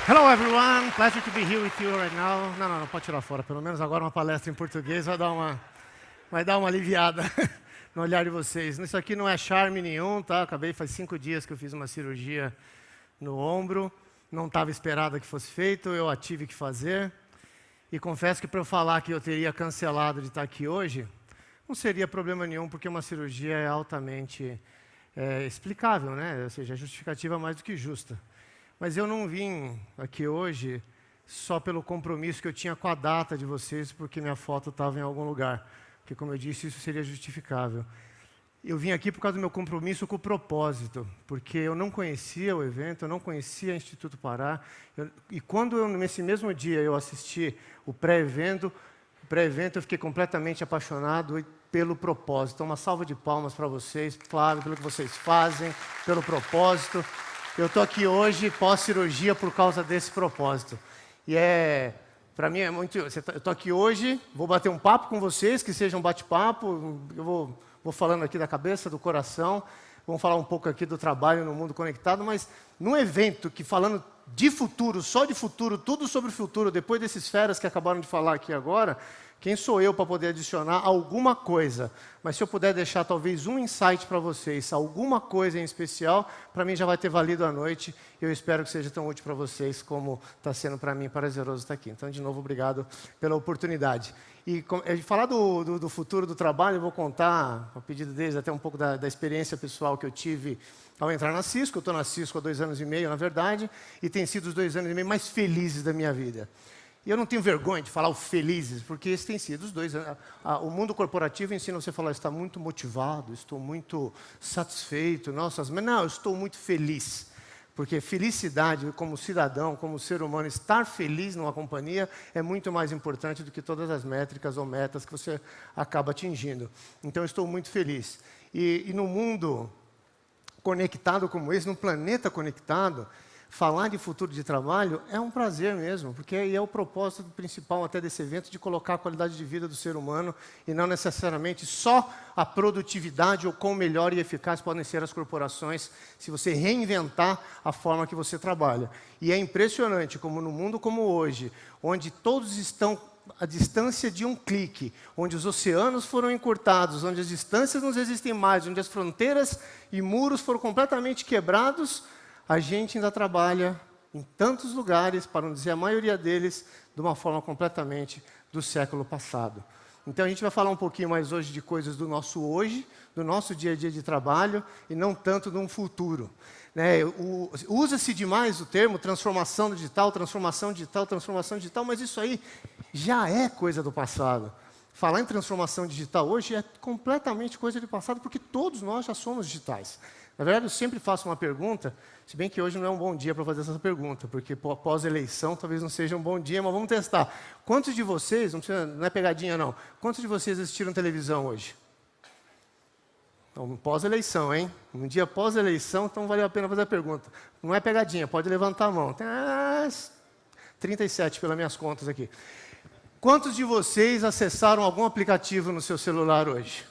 Hello everyone, pleasure to be here with you right now. Não, pode tirar fora. Pelo menos agora uma palestra em português vai dar uma aliviada no olhar de vocês. Isso aqui não é charme nenhum, tá? Faz 5 dias que eu fiz uma cirurgia no ombro. Não estava esperada que fosse feito, eu a tive que fazer. E confesso que para eu falar que eu teria cancelado de estar aqui hoje, não seria problema nenhum, porque uma cirurgia é altamente explicável, né? Ou seja, é justificativa mais do que justa. Mas eu não vim aqui hoje só pelo compromisso que eu tinha com a data de vocês, porque minha foto estava em algum lugar. Porque, como eu disse, isso seria justificável. Eu vim aqui por causa do meu compromisso com o propósito, porque eu não conhecia o evento, eu não conhecia o Instituto Pará. E quando, nesse mesmo dia, eu assisti o pré-evento eu fiquei completamente apaixonado pelo propósito. Então, uma salva de palmas para vocês, claro, pelo que vocês fazem, pelo propósito. Eu estou aqui hoje, pós-cirurgia, por causa desse propósito. E para mim é muito... Eu estou aqui hoje, vou bater um papo com vocês, que seja um bate-papo. Eu vou falando aqui da cabeça, do coração. Vamos falar um pouco aqui do trabalho no mundo conectado, mas num evento que falando de futuro, só de futuro, tudo sobre o futuro, depois desses feras que acabaram de falar aqui agora, quem sou eu para poder adicionar alguma coisa? Mas se eu puder deixar talvez um insight para vocês, alguma coisa em especial, para mim já vai ter valido a noite. Eu espero que seja tão útil para vocês como está sendo para mim prazeroso estar aqui. Então, de novo, obrigado pela oportunidade. E falar do futuro do trabalho, eu vou contar, a pedido deles, até um pouco da experiência pessoal que eu tive ao entrar na Cisco. Eu estou na Cisco há 2 anos e meio, na verdade, e tem sido os 2 anos e meio mais felizes da minha vida. E eu não tenho vergonha de falar o felizes, porque esses têm sido os 2 anos. O mundo corporativo ensina você a falar, está muito motivado, estou muito satisfeito, nossa, mas não, eu estou muito feliz. Porque felicidade como cidadão, como ser humano, estar feliz numa companhia é muito mais importante do que todas as métricas ou metas que você acaba atingindo. Então, eu estou muito feliz. E no mundo conectado como esse, num planeta conectado, falar de futuro de trabalho é um prazer mesmo, porque é o propósito principal até desse evento, de colocar a qualidade de vida do ser humano e não necessariamente só a produtividade ou quão melhor e eficaz podem ser as corporações se você reinventar a forma que você trabalha. E é impressionante como no mundo como hoje, onde todos estão à distância de um clique, onde os oceanos foram encurtados, onde as distâncias não existem mais, onde as fronteiras e muros foram completamente quebrados, a gente ainda trabalha em tantos lugares, para não dizer a maioria deles, de uma forma completamente do século passado. Então, a gente vai falar um pouquinho mais hoje de coisas do nosso hoje, do nosso dia a dia de trabalho, e não tanto de um futuro. Né? Usa-se demais o termo transformação digital, mas isso aí já é coisa do passado. Falar em transformação digital hoje é completamente coisa do passado, porque todos nós já somos digitais. Na verdade, eu sempre faço uma pergunta, se bem que hoje não é um bom dia para fazer essa pergunta, porque pós-eleição talvez não seja um bom dia, mas vamos testar. Quantos de vocês, não é pegadinha não, quantos de vocês assistiram televisão hoje? Então, pós-eleição, hein? Um dia pós-eleição, então valeu a pena fazer a pergunta. Não é pegadinha, pode levantar a mão. Tem 37 pelas minhas contas aqui. Quantos de vocês acessaram algum aplicativo no seu celular hoje?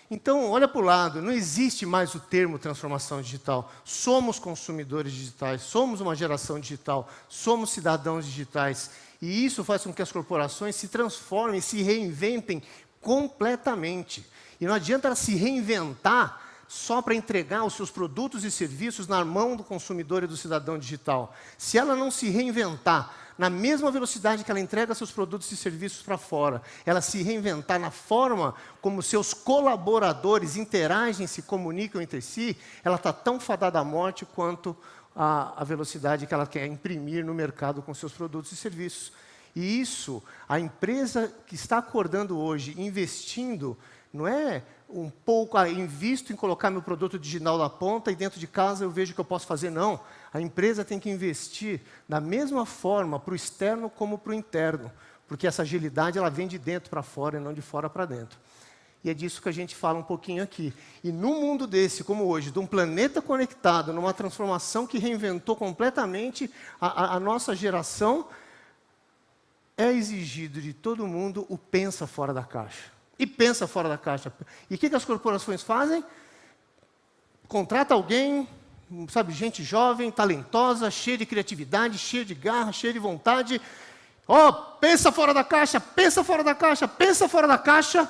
Então, olha para o lado, não existe mais o termo transformação digital. Somos consumidores digitais, somos uma geração digital, somos cidadãos digitais. E isso faz com que as corporações se transformem, se reinventem completamente. E não adianta ela se reinventar só para entregar os seus produtos e serviços na mão do consumidor e do cidadão digital. Se ela não se reinventar na mesma velocidade que ela entrega seus produtos e serviços para fora, ela se reinventar na forma como seus colaboradores interagem, se comunicam entre si, ela está tão fadada à morte quanto a velocidade que ela quer imprimir no mercado com seus produtos e serviços. E isso, a empresa que está acordando hoje, investindo, não é um pouco, invisto em colocar meu produto digital na ponta e dentro de casa eu vejo o que eu posso fazer. Não. A empresa tem que investir da mesma forma para o externo como para o interno, porque essa agilidade ela vem de dentro para fora e não de fora para dentro. E é disso que a gente fala um pouquinho aqui. E num mundo desse, como hoje, de um planeta conectado, numa transformação que reinventou completamente a nossa geração, é exigido de todo mundo o pensa fora da caixa. E pensa fora da caixa. E o que as corporações fazem? Contrata alguém, sabe, gente jovem, talentosa, cheia de criatividade, cheia de garra, cheia de vontade. Ó, pensa fora da caixa, pensa fora da caixa, pensa fora da caixa.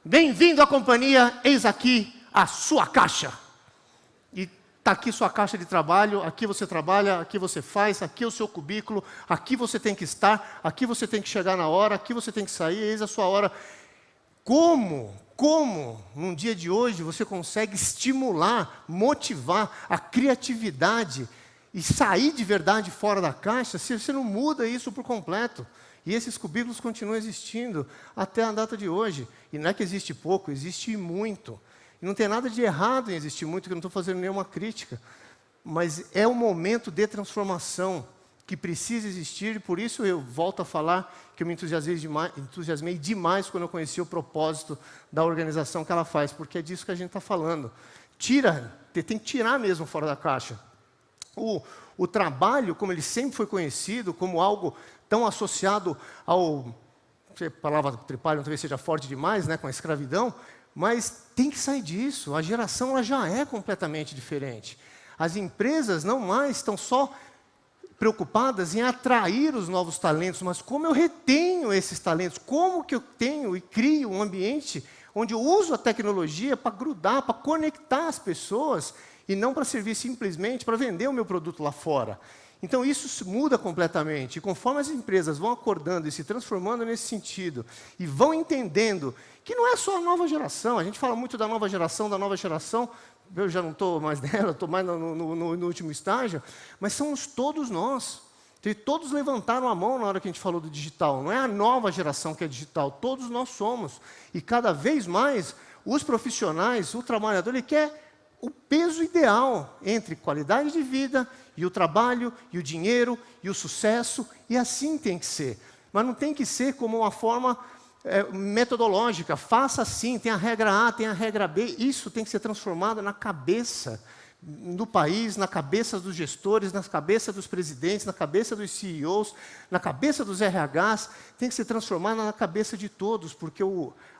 Bem-vindo à companhia, eis aqui a sua caixa. E está aqui sua caixa de trabalho, aqui você trabalha, aqui você faz, aqui é o seu cubículo, aqui você tem que estar, aqui você tem que chegar na hora, aqui você tem que sair, eis a sua hora. Como, num dia de hoje, você consegue estimular, motivar a criatividade e sair de verdade fora da caixa, se você não muda isso por completo? E esses cubículos continuam existindo até a data de hoje. E não é que existe pouco, existe muito. E não tem nada de errado em existir muito, que eu não estou fazendo nenhuma crítica. Mas é um momento de transformação que precisa existir, e por isso eu volto a falar que eu me entusiasmei demais quando eu conheci o propósito da organização que ela faz, porque é disso que a gente está falando. Tem que tirar mesmo fora da caixa. O trabalho, como ele sempre foi conhecido, como algo tão associado ao... A palavra trabalho talvez seja forte demais, né, com a escravidão, mas tem que sair disso. A geração ela já é completamente diferente. As empresas não mais estão só preocupadas em atrair os novos talentos, mas como eu retenho esses talentos, como que eu tenho e crio um ambiente onde eu uso a tecnologia para grudar, para conectar as pessoas, e não para servir simplesmente para vender o meu produto lá fora. Então isso muda completamente, e conforme as empresas vão acordando e se transformando nesse sentido, e vão entendendo que não é só a nova geração, a gente fala muito da nova geração, eu já não estou mais nela, estou mais no último estágio, mas somos todos nós. E todos levantaram a mão na hora que a gente falou do digital. Não é a nova geração que é digital, todos nós somos. E cada vez mais, os profissionais, o trabalhador, ele quer o peso ideal entre qualidade de vida e o trabalho, e o dinheiro, e o sucesso, e assim tem que ser. Mas não tem que ser como uma forma metodológica, faça assim, tem a regra A, tem a regra B, isso tem que ser transformado na cabeça do país, na cabeça dos gestores, na cabeça dos presidentes, na cabeça dos CEOs, na cabeça dos RHs, tem que ser transformado na cabeça de todos, porque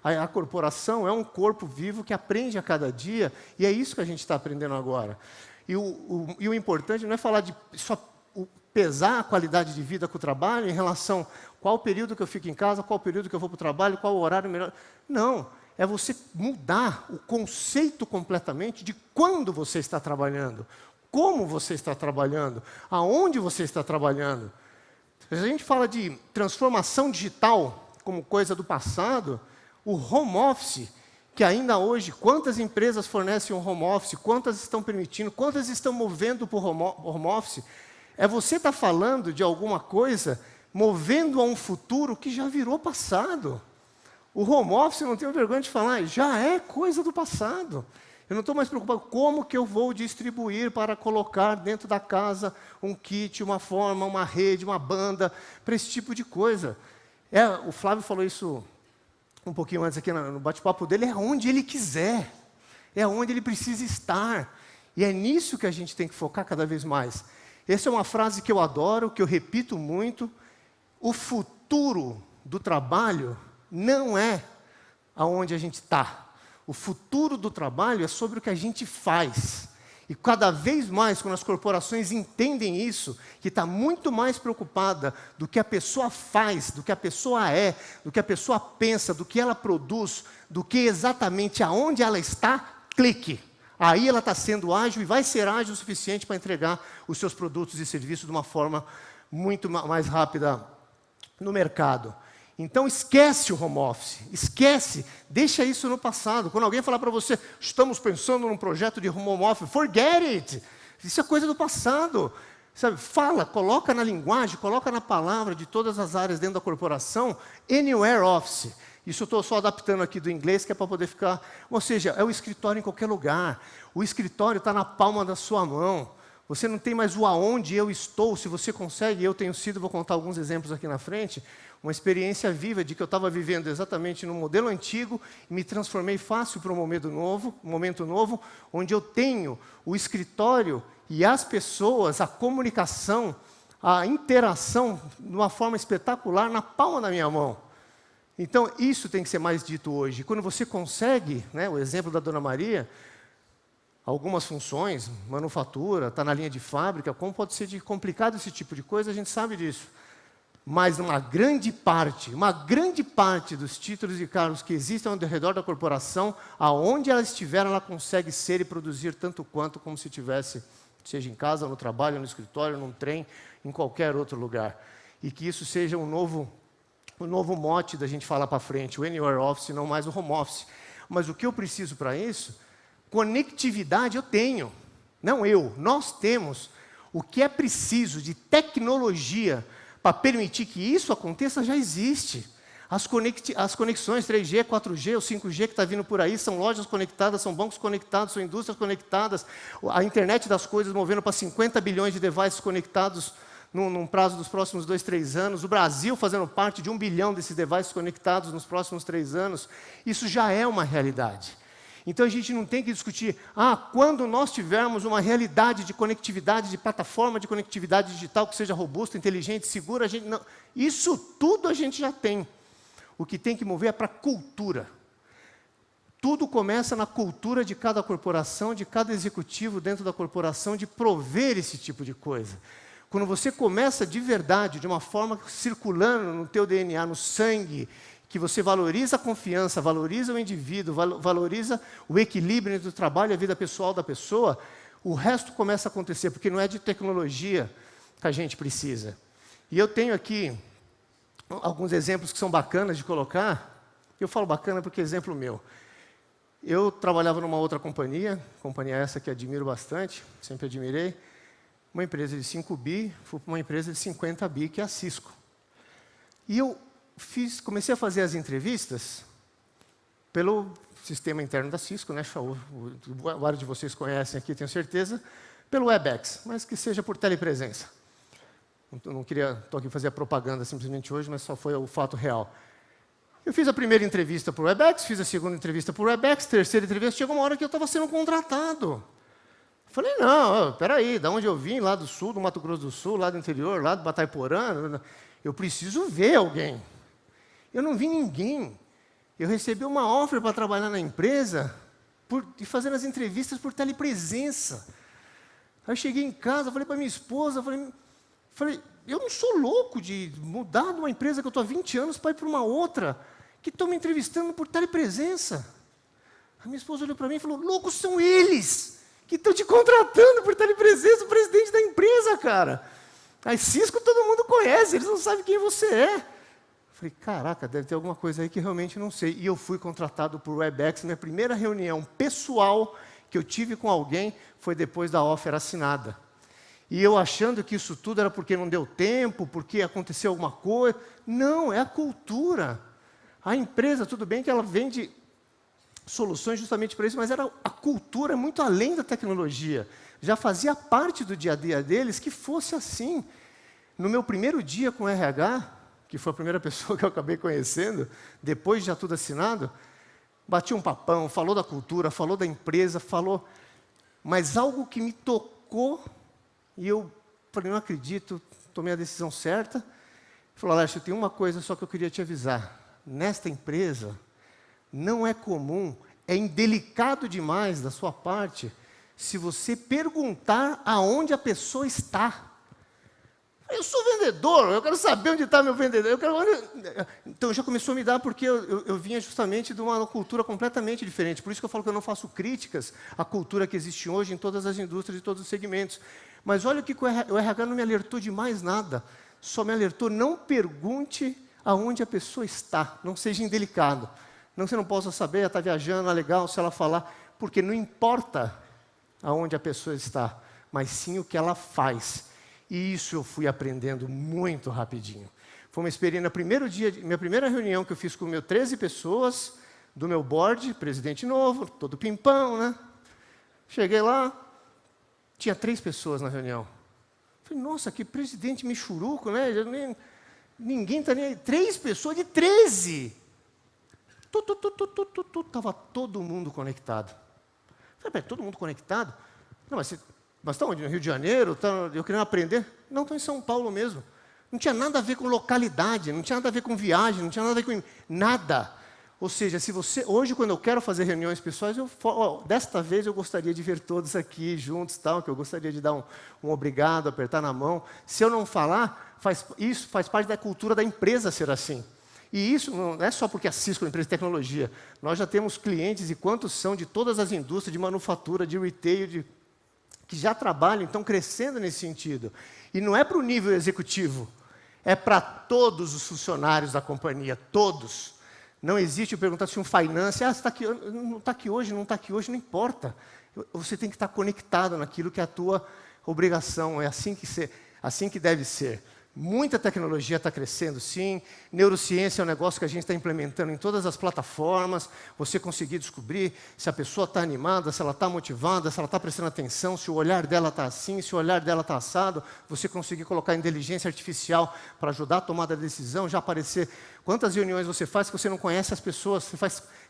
a corporação é um corpo vivo que aprende a cada dia, e é isso que a gente está aprendendo agora. E o importante não é falar de só pesar a qualidade de vida com o trabalho em relação a qual o período que eu fico em casa, qual o período que eu vou para o trabalho, qual o horário melhor. Não, é você mudar o conceito completamente de quando você está trabalhando, como você está trabalhando, aonde você está trabalhando. Se a gente fala de transformação digital como coisa do passado, o home office, que ainda hoje, quantas empresas fornecem um home office, quantas estão permitindo, quantas estão movendo para o home office, é você estar falando de alguma coisa movendo a um futuro que já virou passado. O home office, eu não tenho vergonha de falar, já é coisa do passado. Eu não estou mais preocupado como que eu vou distribuir para colocar dentro da casa um kit, uma forma, uma rede, uma banda, para esse tipo de coisa. O Flávio falou isso um pouquinho antes aqui no bate-papo dele, é onde ele quiser, é onde ele precisa estar. E é nisso que a gente tem que focar cada vez mais. Essa é uma frase que eu adoro, que eu repito muito. O futuro do trabalho não é aonde a gente está. O futuro do trabalho é sobre o que a gente faz. E cada vez mais, quando as corporações entendem isso, que está muito mais preocupada do que a pessoa faz, do que a pessoa é, do que a pessoa pensa, do que ela produz, do que exatamente aonde ela está, clique. Aí ela está sendo ágil e vai ser ágil o suficiente para entregar os seus produtos e serviços de uma forma muito mais rápida no mercado. Então esquece o home office, esquece, deixa isso no passado. Quando alguém falar para você, estamos pensando num projeto de home office, forget it. Isso é coisa do passado. Sabe? Fala, coloca na linguagem, coloca na palavra de todas as áreas dentro da corporação, anywhere office. Isso eu estou só adaptando aqui do inglês, que é para poder ficar... Ou seja, é o escritório em qualquer lugar. O escritório está na palma da sua mão. Você não tem mais o aonde eu estou, se você consegue, eu tenho sido, vou contar alguns exemplos aqui na frente, uma experiência viva de que eu estava vivendo exatamente no modelo antigo e me transformei fácil para um momento novo, onde eu tenho o escritório e as pessoas, a comunicação, a interação de uma forma espetacular na palma da minha mão. Então, isso tem que ser mais dito hoje. Quando você consegue, né, o exemplo da Dona Maria, algumas funções, manufatura, está na linha de fábrica, como pode ser complicado esse tipo de coisa, a gente sabe disso. Mas uma grande parte dos títulos e cargos que existem ao redor da corporação, aonde ela estiver, ela consegue ser e produzir tanto quanto como se tivesse, seja em casa, no trabalho, no escritório, num trem, em qualquer outro lugar. E que isso seja um novo mote da gente falar para frente, o Anywhere Office, não mais o Home Office. Mas o que eu preciso para isso? Conectividade eu tenho. Não eu, nós temos. O que é preciso de tecnologia para permitir que isso aconteça já existe. As conexões 3G, 4G, o 5G que está vindo por aí, são lojas conectadas, são bancos conectados, são indústrias conectadas, a internet das coisas movendo para 50 bilhões de devices conectados num prazo dos próximos 2, 3 anos, o Brasil fazendo parte de 1 bilhão desses devices conectados nos próximos 3 anos, isso já é uma realidade. Então a gente não tem que discutir, quando nós tivermos uma realidade de conectividade, de plataforma de conectividade digital que seja robusta, inteligente, segura, não. Isso tudo a gente já tem. O que tem que mover é para a cultura. Tudo começa na cultura de cada corporação, de cada executivo dentro da corporação, de prover esse tipo de coisa. Quando você começa de verdade, de uma forma circulando no teu DNA, no sangue, que você valoriza a confiança, valoriza o indivíduo, valoriza o equilíbrio entre o trabalho e a vida pessoal da pessoa, o resto começa a acontecer, porque não é de tecnologia que a gente precisa. E eu tenho aqui alguns exemplos que são bacanas de colocar. Eu falo bacana porque é exemplo meu. Eu trabalhava numa outra companhia essa que admiro bastante, sempre admirei, uma empresa de 5 bi, fui para uma empresa de 50 bi, que é a Cisco. E eu comecei a fazer as entrevistas pelo sistema interno da Cisco, né? Vários de vocês conhecem aqui, tenho certeza, pelo Webex, mas que seja por telepresença. Não estou aqui fazer a propaganda simplesmente hoje, mas só foi o fato real. Eu fiz a primeira entrevista por Webex, fiz a segunda entrevista por Webex, terceira entrevista, chegou uma hora que eu estava sendo contratado. Falei, não, peraí, da onde eu vim, lá do sul, do Mato Grosso do Sul, lá do interior, lá do Batayporã, eu preciso ver alguém. Eu não vi ninguém. Eu recebi uma offer para trabalhar na empresa e fazendo as entrevistas por telepresença. Aí eu cheguei em casa, falei para minha esposa, falei, eu não sou louco de mudar de uma empresa que eu estou há 20 anos para ir para uma outra, que estão me entrevistando por telepresença. A minha esposa olhou para mim e falou, loucos são eles que estão te contratando por telepresença, o presidente da empresa, cara. A Cisco todo mundo conhece, eles não sabem quem você é. Falei, caraca, deve ter alguma coisa aí que realmente não sei. E eu fui contratado por Webex. Minha primeira reunião pessoal que eu tive com alguém foi depois da offer assinada. E eu achando que isso tudo era porque não deu tempo, porque aconteceu alguma coisa. Não, é a cultura. A empresa, tudo bem que ela vende soluções justamente para isso, mas a cultura é muito além da tecnologia. Já fazia parte do dia a dia deles que fosse assim. No meu primeiro dia com o RH, que foi a primeira pessoa que eu acabei conhecendo, depois de já tudo assinado, bati um papão, falou da cultura, falou da empresa, falou... Mas algo que me tocou, e eu falei, não acredito, tomei a decisão certa. Ele falou, Alessio, tem uma coisa só que eu queria te avisar. Nesta empresa, não é comum, é indelicado demais da sua parte, se você perguntar aonde a pessoa está. Eu sou vendedor, eu quero saber onde está meu vendedor. Então já começou a me dar, porque eu vinha justamente de uma cultura completamente diferente. Por isso que eu falo que eu não faço críticas à cultura que existe hoje em todas as indústrias e todos os segmentos. Mas olha o que o RH não me alertou de mais nada. Só me alertou, não pergunte aonde a pessoa está, não seja indelicado. Não que você não possa saber, ela está viajando, é legal se ela falar, porque não importa aonde a pessoa está, mas sim o que ela faz. E isso eu fui aprendendo muito rapidinho. Foi uma experiência, no primeiro dia, minha primeira reunião que eu fiz com 13 pessoas, do meu board, presidente novo, todo pimpão, né? Cheguei lá, tinha 3 pessoas na reunião. Falei, nossa, que presidente michuruco, né? Ninguém está nem aí. 3 pessoas de 13! Estava todo mundo conectado. Falei, peraí, todo mundo conectado? Não, mas está onde? No Rio de Janeiro? Eu querendo aprender? Não, estou em São Paulo mesmo. Não tinha nada a ver com localidade, não tinha nada a ver com viagem, não tinha nada a ver com nada. Ou seja, se você hoje, quando eu quero fazer reuniões pessoais, desta vez eu gostaria de ver todos aqui juntos, tal, que eu gostaria de dar um obrigado, apertar na mão. Se eu não falar, isso faz parte da cultura da empresa ser assim. E isso não é só porque a Cisco é uma empresa de tecnologia. Nós já temos clientes, e quantos são, de todas as indústrias, de manufatura, de retail, que já trabalham, estão crescendo nesse sentido. E não é para o nível executivo, é para todos os funcionários da companhia, todos. Não existe perguntar se um finance, você está aqui, não está aqui hoje, não está aqui hoje, não importa. Você tem que estar conectado naquilo que é a tua obrigação, é assim que deve ser. Muita tecnologia está crescendo, sim. Neurociência é um negócio que a gente está implementando em todas as plataformas. Você conseguir descobrir se a pessoa está animada, se ela está motivada, se ela está prestando atenção, se o olhar dela está assim, se o olhar dela está assado. Você conseguir colocar inteligência artificial para ajudar a tomar a decisão, já aparecer. Quantas reuniões você faz que você não conhece as pessoas?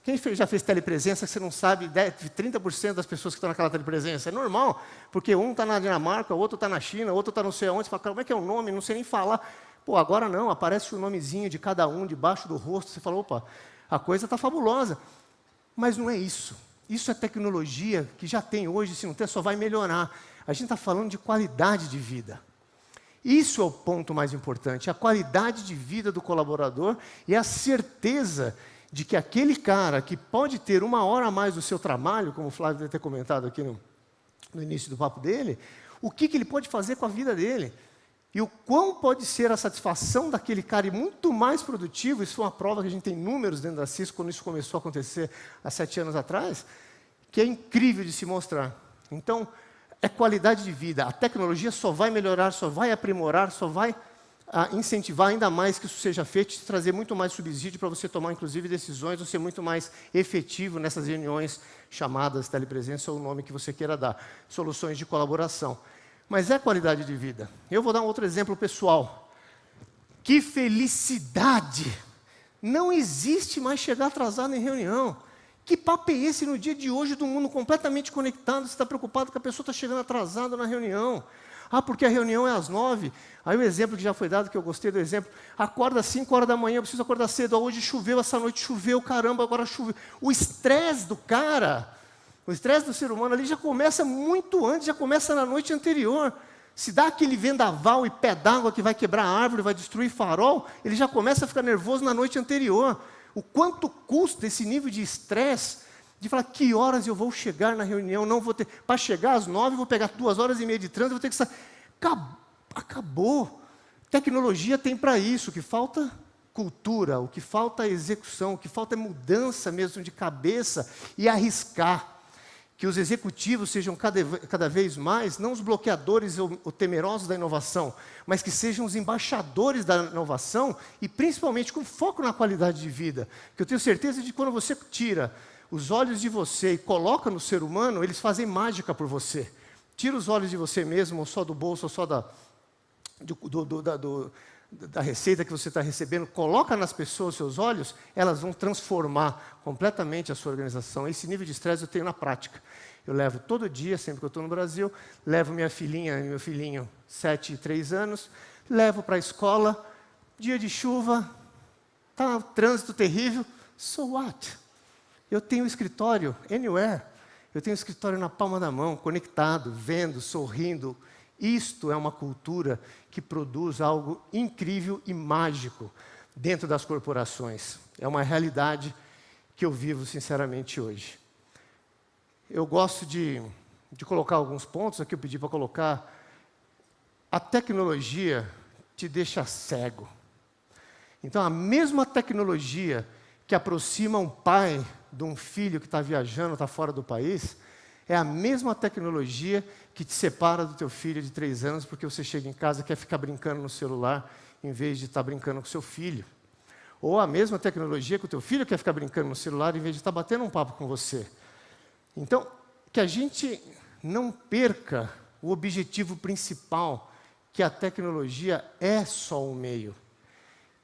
Quem já fez telepresença que você não sabe 30% das pessoas que estão naquela telepresença? É normal, porque um está na Dinamarca, o outro está na China, o outro está não sei aonde. Você fala, como é que é o nome? Não sei nem falar. Pô, agora não, aparece o nomezinho de cada um debaixo do rosto. Você fala, opa, a coisa está fabulosa. Mas não é isso. Isso é tecnologia que já tem hoje, se não tem, só vai melhorar. A gente está falando de qualidade de vida. Isso é o ponto mais importante, a qualidade de vida do colaborador e a certeza de que aquele cara que pode ter 1 hora a mais do seu trabalho, como o Flávio deve ter comentado aqui no início do papo dele, o que ele pode fazer com a vida dele. E o quão pode ser a satisfação daquele cara e muito mais produtivo, isso foi uma prova que a gente tem números dentro da Cisco, quando isso começou a acontecer há 7 anos atrás, que é incrível de se mostrar. Então, é qualidade de vida. A tecnologia só vai melhorar, só vai aprimorar, só vai incentivar ainda mais que isso seja feito, te trazer muito mais subsídio para você tomar, inclusive, decisões, ou ser muito mais efetivo nessas reuniões chamadas telepresença ou o nome que você queira dar. Soluções de colaboração. Mas é qualidade de vida. Eu vou dar um outro exemplo pessoal. Que felicidade! Não existe mais chegar atrasado em reunião. Que papo é esse no dia de hoje do mundo completamente conectado? Você está preocupado que a pessoa está chegando atrasada na reunião. Ah, porque a reunião é às 9. Aí o exemplo que já foi dado, que eu gostei do exemplo, acorda às 5 horas da manhã, eu preciso acordar cedo. Hoje choveu, essa noite choveu, caramba, agora choveu. O estresse do cara, o estresse do ser humano ali já começa muito antes, já começa na noite anterior. Se dá aquele vendaval e pé d'água que vai quebrar a árvore, vai destruir farol, ele já começa a ficar nervoso na noite anterior. O quanto custa esse nível de estresse, de falar que horas eu vou chegar na reunião, não vou ter. Para chegar às 9, vou pegar 2h30 de trânsito, vou ter que sair. Acabou. Tecnologia tem para isso. O que falta cultura, o que falta é execução, o que falta é mudança mesmo de cabeça e arriscar. Que os executivos sejam cada vez mais, não os bloqueadores ou temerosos da inovação, mas que sejam os embaixadores da inovação e principalmente com foco na qualidade de vida. Que eu tenho certeza de que quando você tira os olhos de você e coloca no ser humano, eles fazem mágica por você. Tira os olhos de você mesmo, ou só do bolso, ou só da receita que você está recebendo, coloca nas pessoas os seus olhos, elas vão transformar completamente a sua organização. Esse nível de estresse eu tenho na prática. Eu levo todo dia, sempre que eu estou no Brasil, levo minha filhinha e meu filhinho, 7 e 3 anos, levo para a escola, dia de chuva, está um trânsito terrível, so what? Eu tenho um escritório, anywhere, eu tenho um escritório na palma da mão, conectado, vendo, sorrindo. Isto é uma cultura que produz algo incrível e mágico dentro das corporações. É uma realidade que eu vivo, sinceramente, hoje. Eu gosto de colocar alguns pontos, aqui eu pedi para colocar. A tecnologia te deixa cego. Então, a mesma tecnologia que aproxima um pai de um filho que está viajando, está fora do país, é a mesma tecnologia que te separa do teu filho de 3 anos, porque você chega em casa e quer ficar brincando no celular, em vez de estar brincando com seu filho. Ou a mesma tecnologia que o teu filho quer ficar brincando no celular, em vez de estar batendo um papo com você. Então, que a gente não perca o objetivo principal, que a tecnologia é só um meio.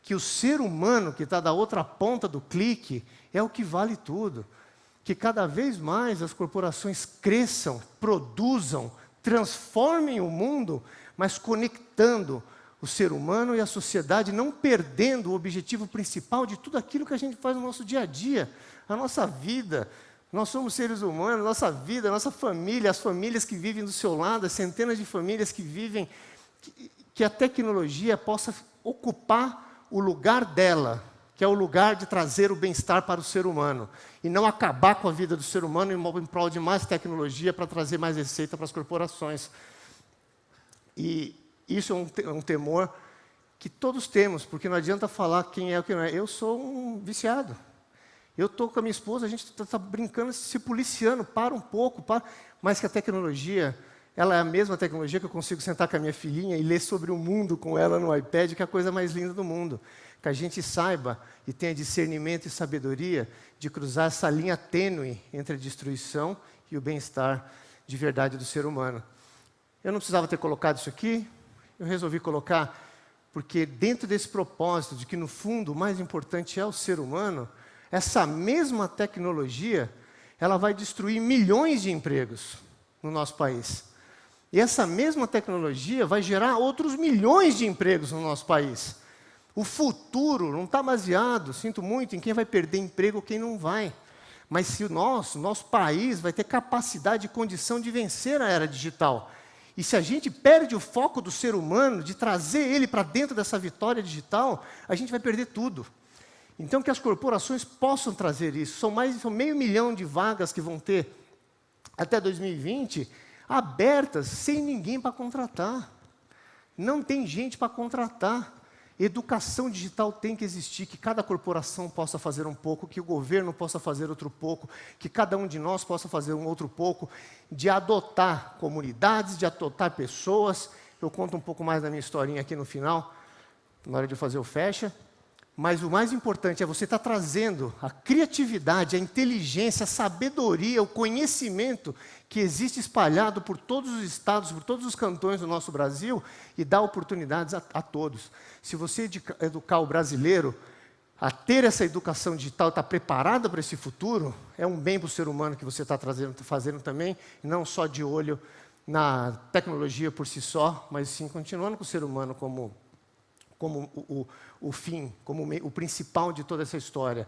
Que o ser humano que está da outra ponta do clique é o que vale tudo. Que cada vez mais as corporações cresçam, produzam, transformem o mundo, mas conectando o ser humano e a sociedade não perdendo o objetivo principal de tudo aquilo que a gente faz no nosso dia a dia, a nossa vida. Nós somos seres humanos, nossa vida, nossa família, as famílias que vivem do seu lado, as centenas de famílias que vivem, que a tecnologia possa ocupar o lugar dela, que é o lugar de trazer o bem-estar para o ser humano, e não acabar com a vida do ser humano em prol de mais tecnologia para trazer mais receita para as corporações. E isso é um temor que todos temos, porque não adianta falar quem é ou quem não é. Eu sou um viciado. Eu estou com a minha esposa, a gente está brincando, se policiando, para um pouco, mas que a tecnologia, ela é a mesma tecnologia que eu consigo sentar com a minha filhinha e ler sobre o mundo com ela no iPad, que é a coisa mais linda do mundo. Que a gente saiba e tenha discernimento e sabedoria de cruzar essa linha tênue entre a destruição e o bem-estar de verdade do ser humano. Eu não precisava ter colocado isso aqui, eu resolvi colocar, porque dentro desse propósito de que, no fundo, o mais importante é o ser humano, essa mesma tecnologia, ela vai destruir milhões de empregos no nosso país. E essa mesma tecnologia vai gerar outros milhões de empregos no nosso país. O futuro não está baseado, sinto muito, em quem vai perder emprego ou quem não vai. Mas se o nosso país vai ter capacidade e condição de vencer a era digital. E se a gente perde o foco do ser humano, de trazer ele para dentro dessa vitória digital, a gente vai perder tudo. Então, que as corporações possam trazer isso. São 500 mil de vagas que vão ter até 2020, abertas, sem ninguém para contratar. Não tem gente para contratar. Educação digital tem que existir, que cada corporação possa fazer um pouco, que o governo possa fazer outro pouco, que cada um de nós possa fazer um outro pouco, de adotar comunidades, de adotar pessoas. Eu conto um pouco mais da minha historinha aqui no final, na hora de fazer o fecha. Mas o mais importante é você estar trazendo a criatividade, a inteligência, a sabedoria, o conhecimento que existe espalhado por todos os estados, por todos os cantões do nosso Brasil e dar oportunidades a todos. Se você educar o brasileiro a ter essa educação digital, estar preparado para esse futuro, é um bem para o ser humano que você está fazendo também, e não só de olho na tecnologia por si só, mas sim continuando com o ser humano como o fim, como o principal de toda essa história.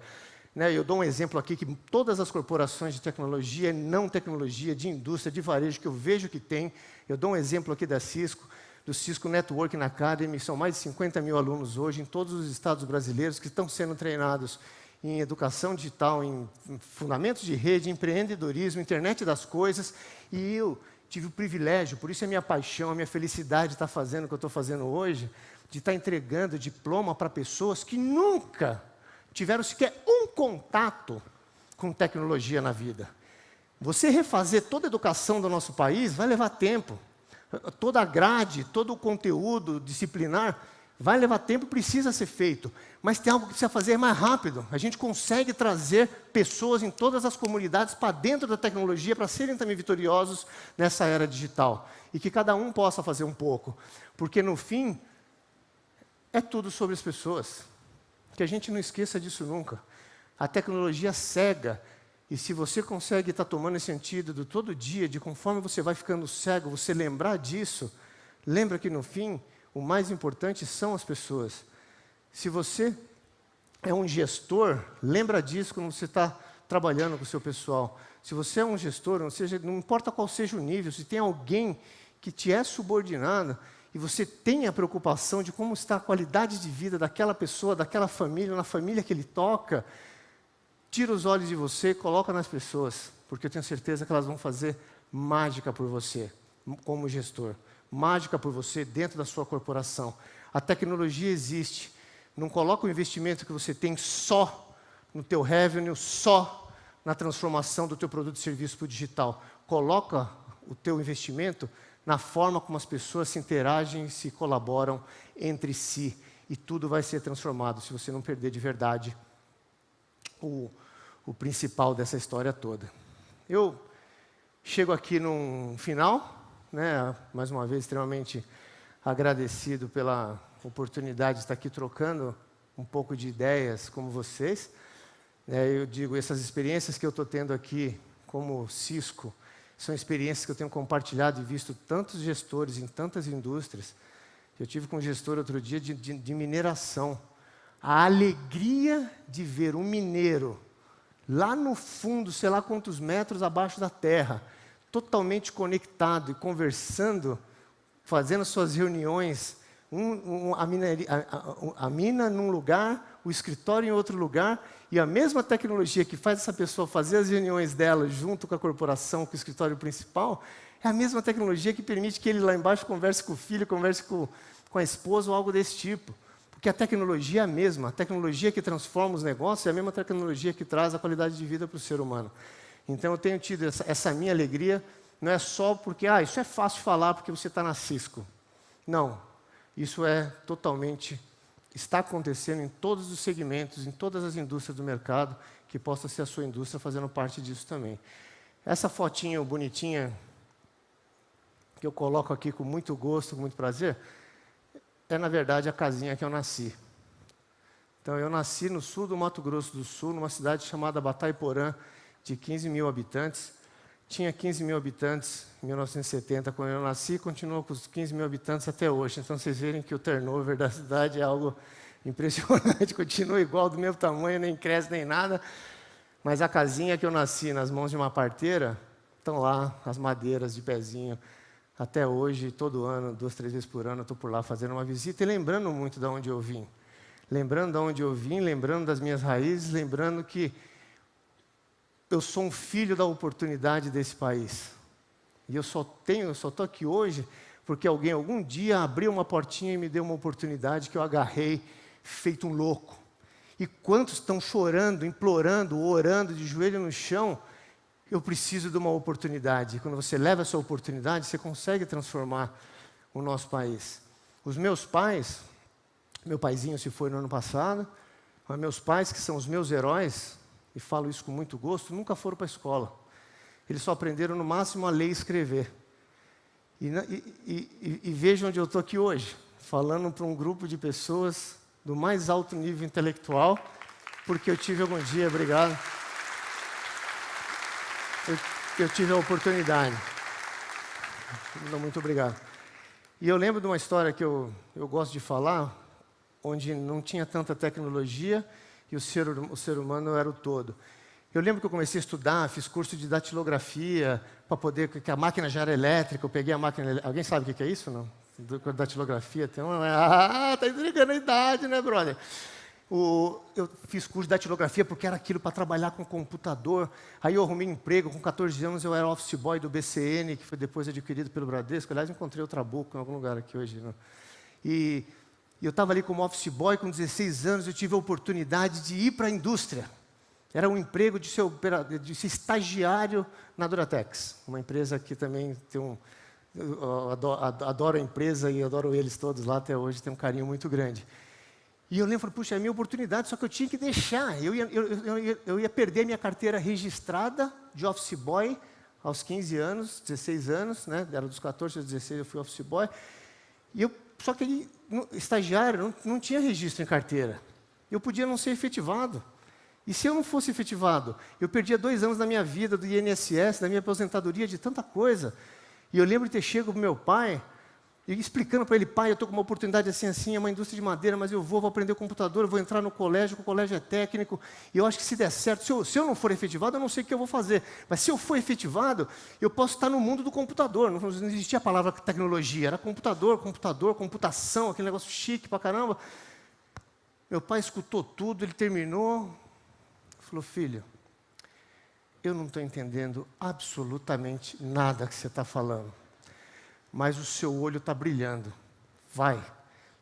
Né? Eu dou um exemplo aqui que todas as corporações de tecnologia, não tecnologia, de indústria, de varejo, que eu vejo que tem, eu dou um exemplo aqui da Cisco, do Cisco Networking Academy, são mais de 50 mil alunos hoje em todos os estados brasileiros que estão sendo treinados em educação digital, em fundamentos de rede, empreendedorismo, internet das coisas, e eu tive o privilégio, por isso é minha paixão, a minha felicidade de estar fazendo o que eu estou fazendo hoje, de estar entregando diploma para pessoas que nunca tiveram sequer um contato com tecnologia na vida. Você refazer toda a educação do nosso país vai levar tempo. Toda a grade, todo o conteúdo disciplinar vai levar tempo, precisa ser feito. Mas tem algo que precisa fazer mais rápido. A gente consegue trazer pessoas em todas as comunidades para dentro da tecnologia para serem também vitoriosos nessa era digital. E que cada um possa fazer um pouco. Porque, no fim, é tudo sobre as pessoas. Que a gente não esqueça disso nunca. A tecnologia cega. E se você consegue estar tomando esse antídoto todo dia, de conforme você vai ficando cego, você lembrar disso, lembra que no fim, o mais importante são as pessoas. Se você é um gestor, lembra disso quando você está trabalhando com o seu pessoal. Se você é um gestor, ou seja, não importa qual seja o nível, se tem alguém que te é subordinado, e você tem a preocupação de como está a qualidade de vida daquela pessoa, daquela família, na família que ele toca, tira os olhos de você, coloca nas pessoas, porque eu tenho certeza que elas vão fazer mágica por você, como gestor. Mágica por você dentro da sua corporação. A tecnologia existe. Não coloca o investimento que você tem só no teu revenue, só na transformação do teu produto e serviço para o digital. Coloca o teu investimento na forma como as pessoas se interagem, se colaboram entre si. E tudo vai ser transformado, se você não perder de verdade o principal dessa história toda. Eu chego aqui no final, né, mais uma vez extremamente agradecido pela oportunidade de estar aqui trocando um pouco de ideias como vocês. Eu digo, essas experiências que eu estou tendo aqui como Cisco, são experiências que eu tenho compartilhado e visto tantos gestores em tantas indústrias, Eu tive com um gestor outro dia de mineração. A alegria de ver um mineiro lá no fundo, sei lá quantos metros abaixo da terra, totalmente conectado e conversando, fazendo suas reuniões, a mina num lugar, o escritório em outro lugar, e a mesma tecnologia que faz essa pessoa fazer as reuniões dela junto com a corporação, com o escritório principal, é a mesma tecnologia que permite que ele lá embaixo converse com o filho, converse com a esposa ou algo desse tipo. Porque a tecnologia é a mesma, a tecnologia que transforma os negócios é a mesma tecnologia que traz a qualidade de vida para o ser humano. Então eu tenho tido essa minha alegria, não é só porque, isso é fácil falar porque você está na Cisco. Não, isso é totalmente, está acontecendo em todos os segmentos, em todas as indústrias do mercado, que possa ser a sua indústria fazendo parte disso também. Essa fotinha bonitinha, que eu coloco aqui com muito gosto, com muito prazer, é, na verdade, a casinha que eu nasci. Então, eu nasci no sul do Mato Grosso do Sul, numa cidade chamada Batayporã, de 15 mil habitantes. Tinha 15 mil habitantes em 1970, quando eu nasci, e continua com os 15 mil habitantes até hoje. Então, vocês verem que o turnover da cidade é algo impressionante, continua igual, do mesmo tamanho, nem cresce nem nada. Mas a casinha que eu nasci nas mãos de uma parteira, estão lá as madeiras de pezinho. Até hoje, todo ano, 2, 3 vezes por ano, eu estou por lá fazendo uma visita e lembrando muito de onde eu vim. Lembrando de onde eu vim, lembrando das minhas raízes, lembrando que eu sou um filho da oportunidade desse país. E eu só estou aqui hoje porque alguém algum dia abriu uma portinha e me deu uma oportunidade que eu agarrei, feito um louco. E quantos estão chorando, implorando, orando de joelho no chão? Eu preciso de uma oportunidade. Quando você leva essa oportunidade, você consegue transformar o nosso país. Os meus pais, meu paizinho se foi no ano passado, mas meus pais, que são os meus heróis, e falo isso com muito gosto, nunca foram para a escola. Eles só aprenderam no máximo a ler e escrever. E vejam onde eu estou aqui hoje, falando para um grupo de pessoas do mais alto nível intelectual, porque eu tive algum dia, obrigado, eu tive a oportunidade. Muito obrigado. E eu lembro de uma história que eu gosto de falar, onde não tinha tanta tecnologia e o ser humano era o todo. Eu lembro que eu comecei a estudar, fiz curso de datilografia, para poder, que a máquina já era elétrica, eu peguei a máquina... Alguém sabe o que é isso, não? Datilografia, tem uma... tá entregando a idade, né, brother? Eu fiz curso de datilografia porque era aquilo para trabalhar com computador. Aí eu arrumei emprego, com 14 anos eu era office boy do BCN, que foi depois adquirido pelo Bradesco. Aliás, encontrei o Trabuco em algum lugar aqui hoje. Né? E eu estava ali como office boy, com 16 anos, eu tive a oportunidade de ir para a indústria. Era um emprego de ser estagiário na Duratex, uma empresa que também tem eu adoro a empresa e adoro eles todos lá até hoje, tem um carinho muito grande. E eu lembro, puxa, é a minha oportunidade, só que eu tinha que deixar. Eu ia perder a minha carteira registrada de office boy aos 15 anos, 16 anos, né? Era dos 14 aos 16 eu fui office boy. Só que estagiário não tinha registro em carteira. Eu podia não ser efetivado. E se eu não fosse efetivado, eu perdia 2 anos da minha vida, do INSS, da minha aposentadoria, de tanta coisa. E eu lembro de ter chego para o meu pai, e explicando para ele, pai, eu estou com uma oportunidade assim, é uma indústria de madeira, mas eu vou aprender o computador, eu vou entrar no colégio, que o colégio é técnico, e eu acho que se der certo, se eu não for efetivado, eu não sei o que eu vou fazer. Mas se eu for efetivado, eu posso estar no mundo do computador. Não existia a palavra tecnologia, era computador, computação, aquele negócio chique pra caramba. Meu pai escutou tudo, ele terminou, falou, filho, eu não estou entendendo absolutamente nada que você está falando. Mas o seu olho está brilhando. Vai.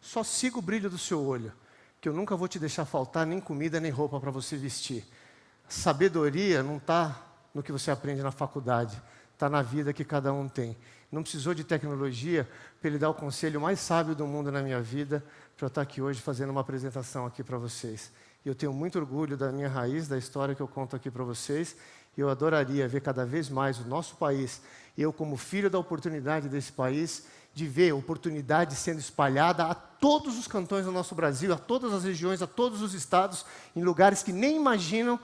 Só siga o brilho do seu olho, que eu nunca vou te deixar faltar nem comida, nem roupa para você vestir. Sabedoria não está no que você aprende na faculdade, está na vida que cada um tem. Não precisou de tecnologia para ele dar o conselho mais sábio do mundo na minha vida, para eu estar aqui hoje fazendo uma apresentação aqui para vocês. E eu tenho muito orgulho da minha raiz, da história que eu conto aqui para vocês, e eu adoraria ver cada vez mais o nosso país, eu como filho da oportunidade desse país, de ver a oportunidade sendo espalhada a todos os cantões do nosso Brasil, a todas as regiões, a todos os estados, em lugares que nem imaginam,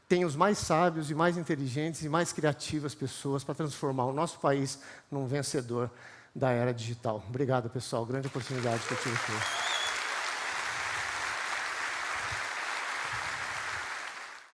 tem os mais sábios e mais inteligentes e mais criativas pessoas para transformar o nosso país num vencedor da era digital. Obrigado, pessoal. Grande oportunidade que eu tive aqui.